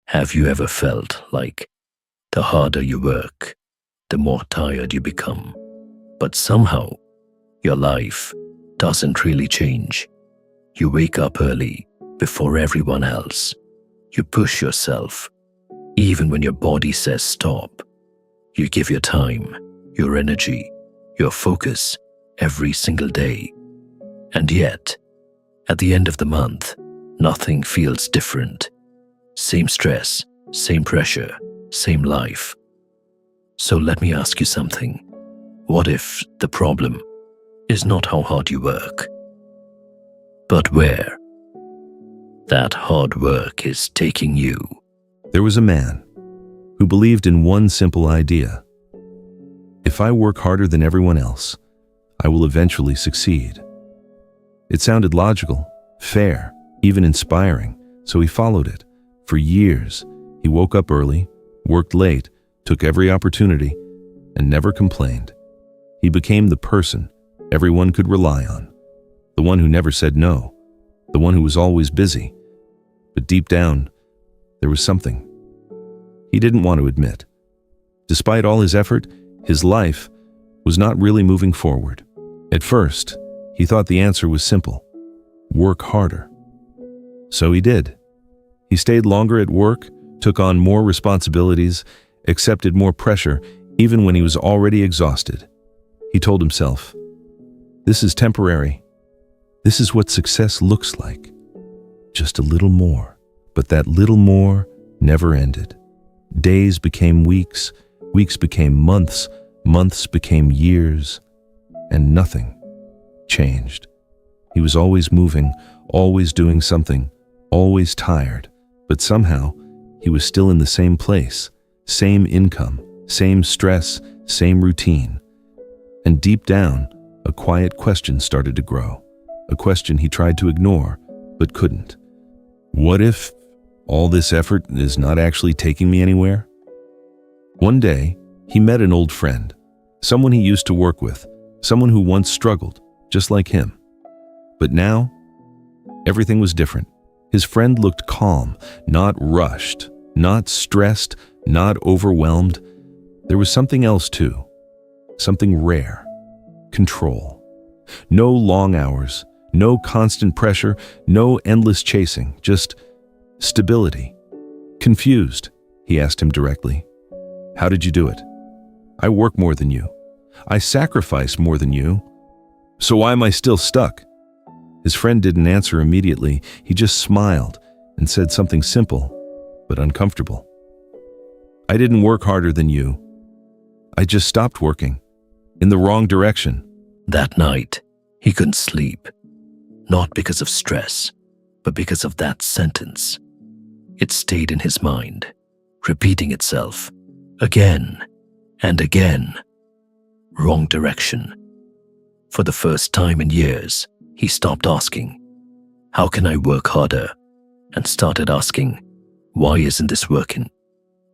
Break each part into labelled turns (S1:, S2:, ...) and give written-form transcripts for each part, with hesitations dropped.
S1: Have you ever felt like the harder you work, the more tired you become, but somehow your life doesn't really change? You wake up early before everyone else. You push yourself, even when your body says stop. You give your time, your energy, your focus every single day. And yet, at the end of the month, nothing feels different. Same stress, same pressure, same life. So let me ask you something. What if the problem is not how hard you work, but where that hard work is taking you?
S2: There was a man who believed in one simple idea. If I work harder than everyone else, I will eventually succeed. It sounded logical, fair, even inspiring, so he followed it. For years, he woke up early, worked late, took every opportunity, and never complained. He became the person everyone could rely on, the one who never said no, the one who was always busy. But deep down, there was something he didn't want to admit. Despite all his effort, his life was not really moving forward. At first, he thought the answer was simple: work harder. So he did. He stayed longer at work, took on more responsibilities, accepted more pressure, even when he was already exhausted. He told himself, "This is temporary. This is what success looks like. Just a little more." But that little more never ended. Days became weeks, weeks became months, months became years, and nothing changed. He was always moving, always doing something, always tired, but somehow he was still in the same place, same income, same stress, same routine. And deep down, a quiet question started to grow, a question he tried to ignore, but couldn't. What if all this effort is not actually taking me anywhere? One day, he met an old friend, someone he used to work with, someone who once struggled, just like him. But now, everything was different. His friend looked calm, not rushed, not stressed, not overwhelmed. There was something else too, something rare: control. No long hours, no constant pressure, no endless chasing, just stability. Confused, he asked him directly, "How did you do it? I work more than you. I sacrifice more than you. So why am I still stuck?" His friend didn't answer immediately. He just smiled and said something simple but uncomfortable. "I didn't work harder than you. I just stopped working in the wrong direction."
S1: That night, he couldn't sleep, not because of stress, but because of that sentence. It stayed in his mind, repeating itself again and again. Wrong direction. For the first time in years, he stopped asking, "How can I work harder?" and started asking, "Why isn't this working?"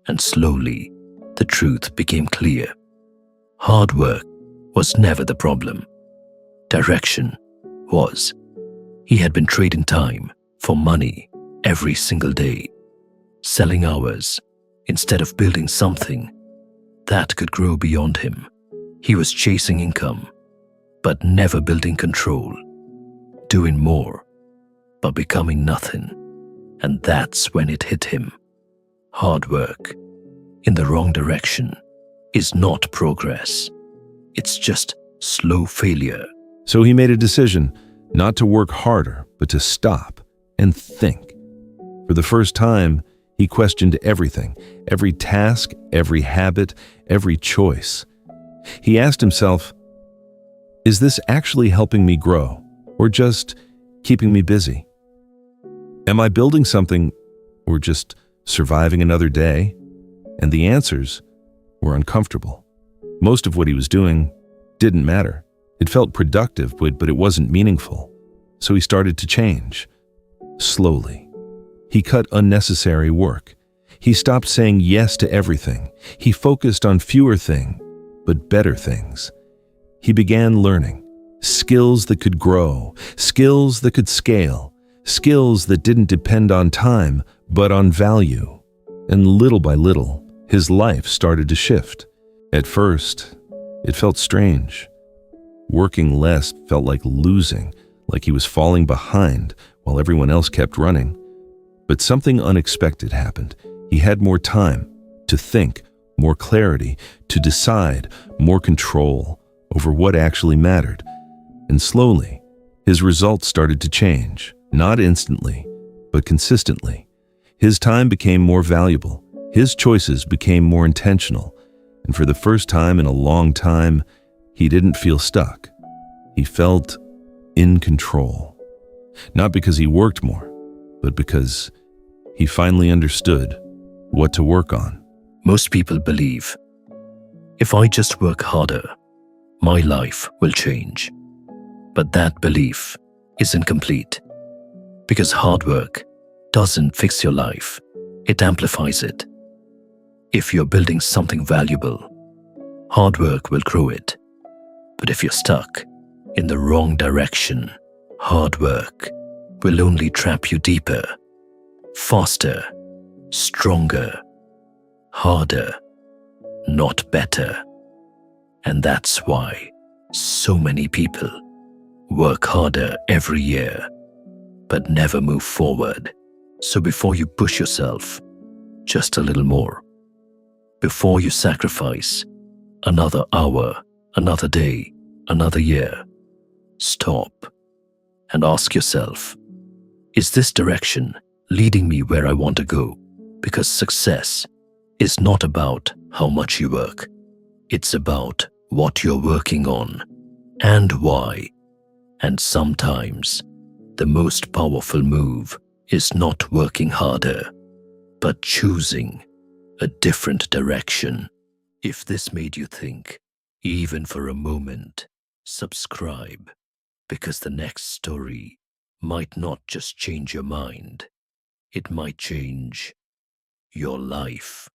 S1: And slowly, the truth became clear. Hard work was never the problem. Direction was. He had been trading time for money every single day, selling hours instead of building something that could grow beyond him. He was chasing income, but never building control, doing more, but becoming nothing. And that's when it hit him. Hard work in the wrong direction is not progress. It's just slow failure.
S2: So he made a decision not to work harder, but to stop and think. For the first time, he questioned everything, every task, every habit, every choice. He asked himself, is this actually helping me grow, or just keeping me busy? Am I building something, or just surviving another day? And the answers were uncomfortable. Most of what he was doing didn't matter. It felt productive, but it wasn't meaningful. So he started to change. Slowly. He cut unnecessary work. He stopped saying yes to everything. He focused on fewer things, but better things. He began learning skills that could grow, skills that could scale, skills that didn't depend on time, but on value. And little by little, his life started to shift. At first, it felt strange. Working less felt like losing, like he was falling behind while everyone else kept running. But something unexpected happened. He had more time to think, more clarity, to decide, more control over what actually mattered. And slowly, his results started to change, not instantly, but consistently. His time became more valuable. His choices became more intentional. And for the first time in a long time, he didn't feel stuck. He felt in control. Not because he worked more, but because he finally understood what to work on.
S1: Most people believe, if I just work harder, my life will change. But that belief is incomplete, because hard work doesn't fix your life, it amplifies it. If you're building something valuable, hard work will grow it. But if you're stuck in the wrong direction, hard work will only trap you deeper, faster, stronger, harder, not better. And that's why so many people work harder every year, but never move forward. So before you push yourself just a little more, before you sacrifice another hour, another day, another year, stop and ask yourself, is this direction leading me where I want to go? Because success is not about how much you work. It's about what you're working on and why. And sometimes the most powerful move is not working harder, but choosing a different direction. If this made you think, even for a moment, subscribe, because the next story might not just change your mind, it might change your life.